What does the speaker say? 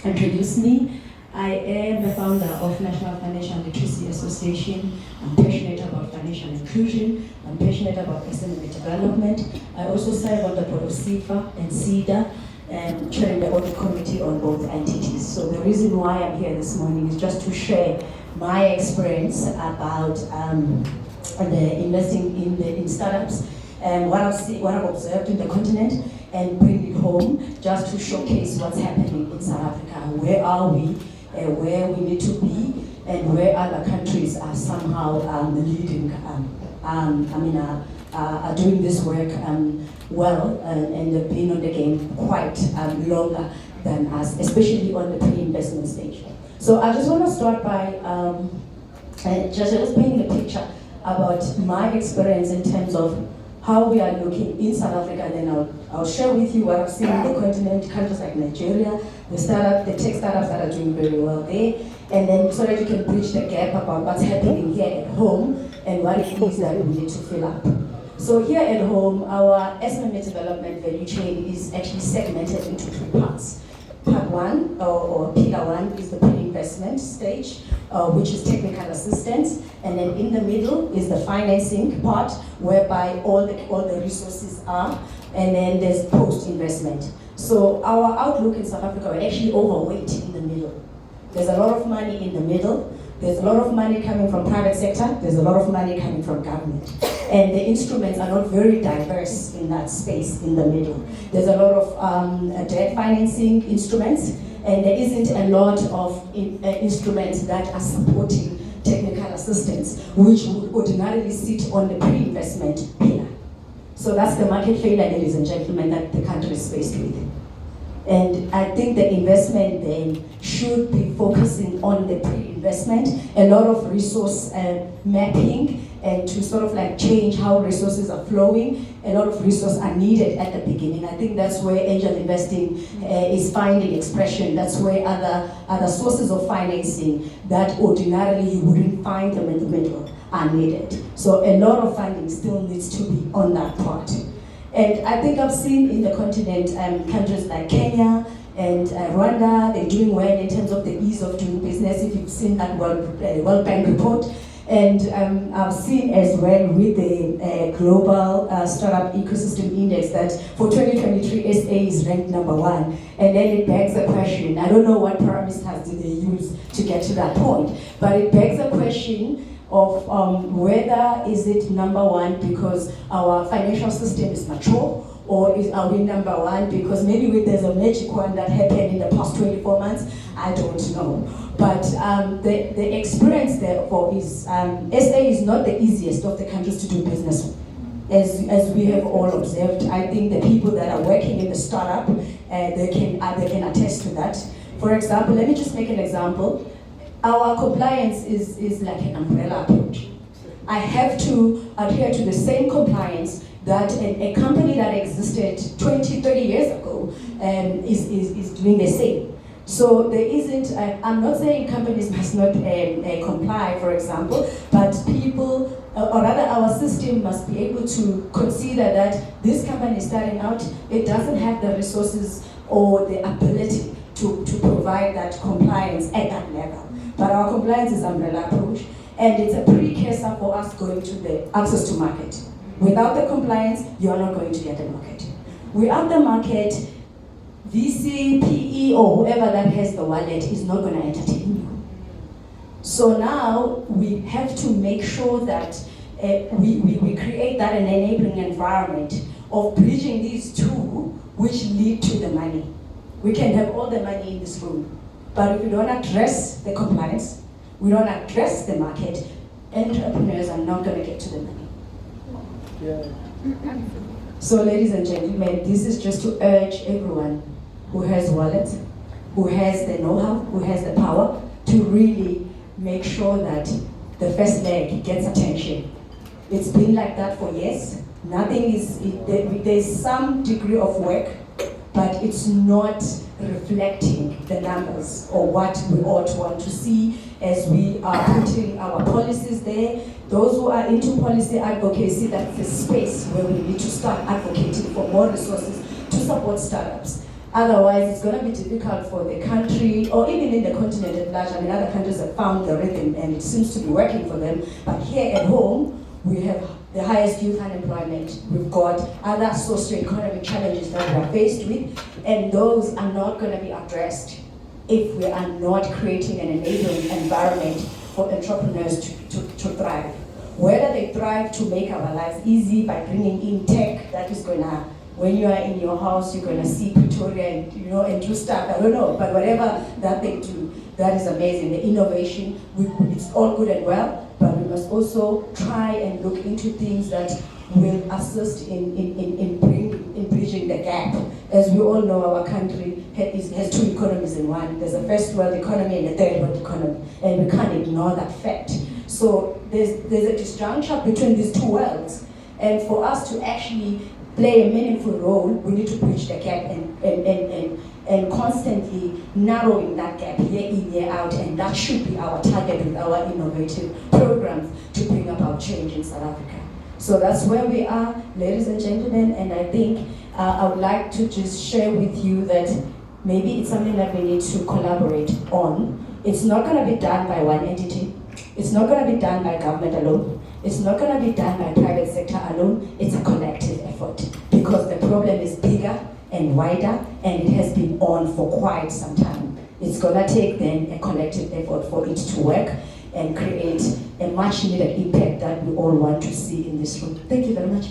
introduce me. I am the founder of National Financial Literacy Association. I'm passionate about financial inclusion. I'm passionate about SME development. I also serve on the board of CIFA and CEDA and chairing the audit committee on both entities. So the reason why I'm here this morning is just to share my experience about the investing in startups and what I've observed in the continent, and bring it home just to showcase what's happening in South Africa. Where are we? Where we need to be, and where other countries are somehow leading, are doing this work well, and they've been on the game quite longer than us, especially on the pre-investment stage. So I just want to start by just painting a picture about my experience in terms of how we are looking in South Africa. Then I'll share with you what I've seen in the continent, countries like Nigeria, the tech startups that are doing very well there, and then so that you can bridge the gap about what's happening here at home and what it is that we need to fill up. So here at home, our SME development value chain is actually segmented into three parts. Part one, or pillar one, is the pre-investment stage, which is technical assistance, and then in the middle is the financing part, whereby all the resources are, and then there's post-investment. So our outlook in South Africa, we're actually overweight in the middle. There's a lot of money in the middle. There's a lot of money coming from private sector. There's a lot of money coming from government. And the instruments are not very diverse in that space in the middle. There's a lot of debt financing instruments, and there isn't a lot of instruments that are supporting technical assistance, which would ordinarily sit on the pre-investment pillar. So that's the market failure, ladies and gentlemen, that the country is faced with. And I think the investment then should be focusing on the pre-investment, a lot of resource mapping, and to sort of like change how resources are flowing. A lot of resources are needed at the beginning. I think that's where angel investing is finding expression. That's where other sources of financing that ordinarily you wouldn't find them in the middle are needed. So a lot of funding still needs to be on that part. And I think I've seen in the continent countries like Kenya and Rwanda, they're doing well in terms of the ease of doing business, if you've seen that World Bank report. And I've seen as well with the Global Startup Ecosystem Index that for 2023, SA is ranked #1. And then it begs the question, I don't know what parameters did they use to get to that point, but it begs the question of whether is it #1 because our financial system is mature, or are we #1 because maybe there's a magic one that happened in the past 24 months? I don't know. But the experience therefore is, SA is not the easiest of the countries to do business with. As we have all observed, I think the people that are working in the startup, they can attest to that. For example, let me just make an example. Our compliance is like an umbrella approach. I have to adhere to the same compliance that a company that existed 20, 30 years ago is doing the same. So there isn't, I'm not saying companies must not comply, for example, but people, or rather our system must be able to consider that this company is starting out, it doesn't have the resources or the ability to provide that compliance at that level. But our compliance is umbrella approach, and it's a precursor for us going to the access to market. Without the compliance, you are not going to get the market. Without the market, VC, PE, or whoever that has the wallet is not going to entertain you. So now we have to make sure that we create that an enabling environment of bridging these two, which lead to the money. We can have all the money in this room, but if we don't address the compliance, we don't address the market, entrepreneurs are not going to get to the money. Yeah. So ladies and gentlemen, this is just to urge everyone who has wallets, who has the know-how, who has the power, to really make sure that the first leg gets attention. It's been like that for years. There's some degree of work, but it's not reflecting the numbers or what we ought want to see as we are putting our policies there. Those who are into policy advocacy, that's the space where we need to start advocating for more resources to support startups. Otherwise, it's going to be difficult for the country, or even in the continent at large. I mean, other countries have found the rhythm and it seems to be working for them. But here at home, we have the highest youth unemployment. We've got other socioeconomic challenges that we are faced with, and those are not going to be addressed if we are not creating an enabling environment for entrepreneurs to thrive. Whether they thrive to make our lives easy by bringing in tech that is going to, when you are in your house, you're going to see Pretoria and, and do stuff, I don't know, but whatever that they do, that is amazing. The innovation, it's all good and well, but we must also try and look into things that will assist in bridging the gap. As we all know, our country has two economies in one. There's a first world economy and a third world economy, and we can't ignore that fact. So there's a disjuncture between these two worlds, and for us to actually play a meaningful role, we need to bridge the gap and constantly narrowing that gap year in, year out, and that should be our target with our innovative programs to bring about change in South Africa. So that's where we are, ladies and gentlemen, and I think I would like to just share with you that maybe it's something that we need to collaborate on. It's not going to be done by one entity. It's not going to be done by government alone. It's not going to be done by private sector alone. It's a collective effort because the problem is bigger and wider, and it has been on for quite some time. It's going to take then a collective effort for it to work and create a much needed impact that we all want to see in this room. Thank you very much.